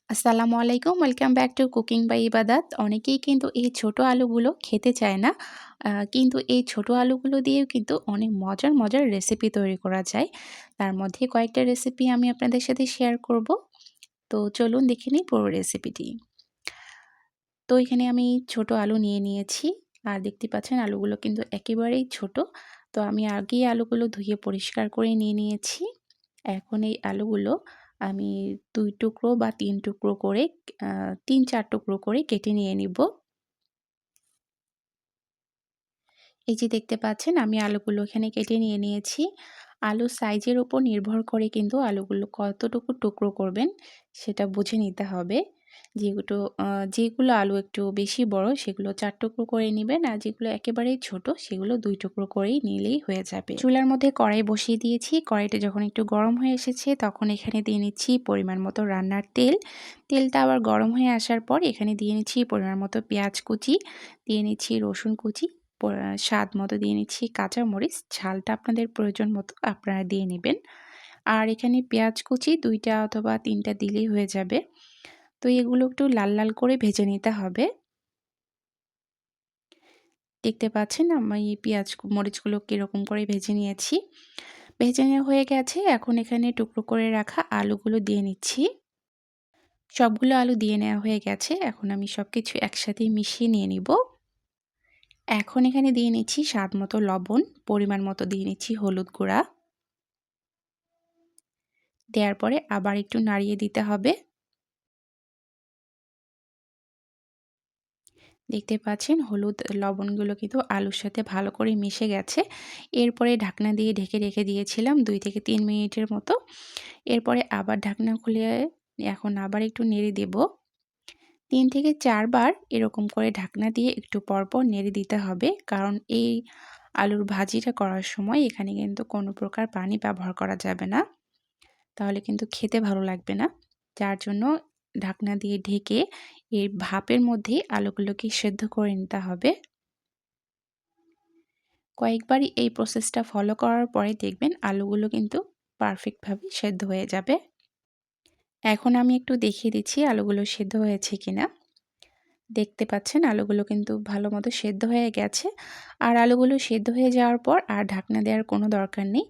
আসসালামু আলাইকুম। Welcome back to cooking by Ibadat. অনেকেই কিন্তু এই ছোট আলুগুলো খেতে চায় না। কিন্তু এই ছোট আলুগুলো দিয়েও কিন্তু অনেক মজার, মজার রেসিপি তৈরি করা যায়। তার মধ্যে কয়েকটা রেসিপি আমি আপনাদের সাথে শেয়ার করব। তো চলুন দেখে নিই পুরো রেসিপিটি। তো এখানে আমি ছোট আলু নিয়ে নিয়েছি। আর দেখতে পাচ্ছেন আলুগুলো কিন্তু একেবারেই ছোট। তো আমি আগেই আলুগুলো ধুয়ে পরিষ্কার করে নিয়ে নিয়েছি। এখন এই আলুগুলো আমি ২ টুকরো বা ৩ টুকরো করে ৩-৪ টুকরো করে কেটে নিয়ে নিব। এই যে দেখতে পাচ্ছেন আমি আলুগুলো এখানে কেটে নিয়ে নিয়েছি। আলুর সাইজের উপর নির্ভর করে কিন্তু আলুগুলো কতটুকু টুকরো করবেন সেটা বুঝে নিতে হবে। যেগুলো যেগুলো আলু একটু বেশি বড় সেগুলো ৪ টুকরো করে নিবেন, আর যেগুলো একেবারেই ছোট সেগুলো ২ টুকরো করেই নিলেই হয়ে যাবে। চুলার মধ্যে কড়াই বসিয়ে দিয়েছি। কড়াইটা যখন একটু গরম হয়ে এসেছে তখন এখানে দিয়ে নিচ্ছি পরিমাণ মতো রান্নার তেল। তেলটা আবার গরম হয়ে আসার পর এখানে দিয়ে নিচ্ছি পরিমাণ মতো পেঁয়াজ কুচি, দিয়ে নিচ্ছি রসুন কুচি, স্বাদ মতো দিয়ে নিচ্ছি কাঁচামরিচ। ঝালটা আপনাদের প্রয়োজন মতো আপনারা দিয়ে নেবেন। আর এখানে পেঁয়াজ কুচি ২ টা অথবা ৩ টা দিলেই হয়ে যাবে। তো এগুলো একটু লাল, লাল করে ভেজে নিতে হবে। দেখতে পাচ্ছেন আমি পেঁয়াজ মরিচগুলো কিরকম করে ভেজে নিয়েছি। ভেজে নেওয়া হয়ে গেছে। এখন এখানে টুকরো করে রাখা আলুগুলো দিয়ে নিচ্ছি। সবগুলো আলু দিয়ে নেওয়া হয়ে গেছে। এখন আমি সবকিছু একসাথেই মিশিয়ে নিয়ে নিব। এখন এখানে দিয়ে নিচ্ছি স্বাদ মতো লবণ, পরিমাণ মতো দিয়ে নিচ্ছি হলুদ গুঁড়া। দেওয়ার পরে আবার একটু নাড়িয়ে দিতে হবে। দেখতে পাচ্ছেন হলুদ লবণগুলো কিন্তু আলুর সাথে ভালো করে মিশে গেছে। এরপরে ঢাকনা দিয়ে ঢেকে রেখে দিয়েছিলাম ২ থেকে ৩ মিনিটের মতো। এরপরে আবার ঢাকনা খুলে এখন আবার একটু নেড়ে দেব। ৩ থেকে ৪ বার এরকম করে ঢাকনা দিয়ে একটু পরপর নেড়ে দিতে হবে। কারণ এই আলুর ভাজিটা করার সময় এখানে কিন্তু কোনো প্রকার পানি ব্যবহার করা যাবে না। তাহলে কিন্তু খেতে ভালো লাগবে না। যার জন্য ঢাকনা দিয়ে ঢেকে এই ভাপের মধ্যেই আলুগুলোকে সেদ্ধ করে নিতে হবে। কয়েকবারই এই প্রসেসটা ফলো করার পরে দেখবেন আলুগুলো কিন্তু পারফেক্টভাবে সেদ্ধ হয়ে যাবে। এখন আমি একটু দেখিয়ে দিচ্ছি আলুগুলো সেদ্ধ হয়েছে কিনা। দেখতে পাচ্ছেন আলুগুলো কিন্তু ভালো মতো সেদ্ধ হয়ে গেছে। আর আলুগুলো সেদ্ধ হয়ে যাওয়ার পর আর ঢাকনা দেওয়ার কোনো দরকার নেই।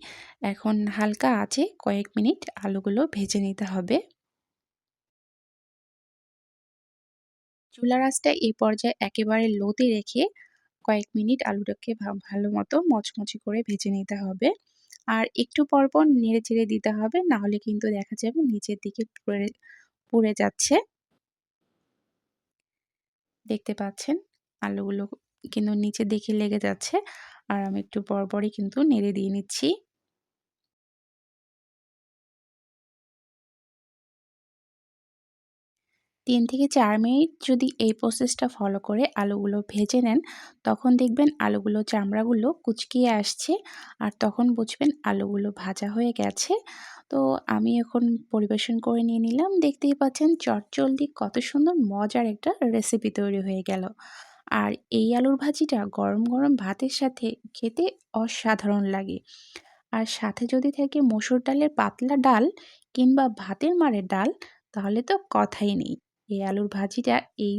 এখন হালকা আঁচে কয়েক মিনিট আলুগুলো ভেজে নিতে হবে। চুলার আঁচটা এই পর্যায়ে একেবারে লোতে রেখে কয়েক মিনিট আলুটাকে ভালো মতো মচমচে করে ভেজে নিতে হবে। আর একটু পরপর নেড়ে-চেড়ে দিতে হবে, না হলে কিন্তু দেখা যাবে নিচের দিকে পুড়ে পুড়ে যাচ্ছে। দেখতে পাচ্ছেন আলুগুলো কিন্তু নিচের দিকে লেগে যাচ্ছে। আর আমি একটু পরপরই কিন্তু নেড়ে দিয়ে নিচ্ছি। ৩ থেকে ৪ মিনিট যদি এই প্রসেসটা ফলো করে আলুগুলো ভেজে নেন, তখন দেখবেন আলুগুলো চামড়াগুলো কুঁচকিয়ে আসছে। আর তখন বুঝবেন আলুগুলো ভাজা হয়ে গেছে। তো আমি এখন পরিবেশন করে নিয়ে নিলাম। দেখতেই পাচ্ছেন চটজলদি কত সুন্দর মজার একটা রেসিপি তৈরি হয়ে গেল। আর এই আলুর ভাজিটা গরম, গরম ভাতের সাথে খেতে অসাধারণ লাগে। আর সাথে যদি থাকে মসুর ডালের পাতলা ডাল কিংবা ভাতের মাড়ের ডাল, তাহলে তো কথাই নেই। এই আলুর ভাজিটা এই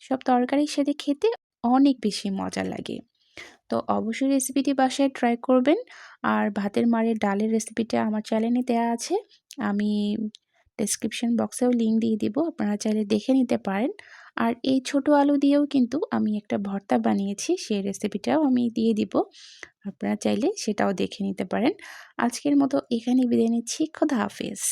সব তরকারির সাথে খেতে অনেক বেশি মজা লাগে। তো অবশ্যই রেসিপিটি বাসায় ট্রাই করবেন। আর ভাতের মাড়ের ডালের রেসিপিটা আমার চ্যানেলে দেয়া আছে। আমি ডেসক্রিপশন বক্সেও লিংক দিয়ে দিব। আপনারা চাইলে দেখে নিতে পারেন। আর এই ছোট আলু দিয়েও কিন্তু আমি একটা ভর্তা বানিয়েছি। সেই রেসিপিটাও আমি দিয়ে দিব। আপনারা চাইলে সেটাও দেখে নিতে পারেন। আজকের মতো এখানেই বিদায় নিচ্ছি। খোদা হাফেজ।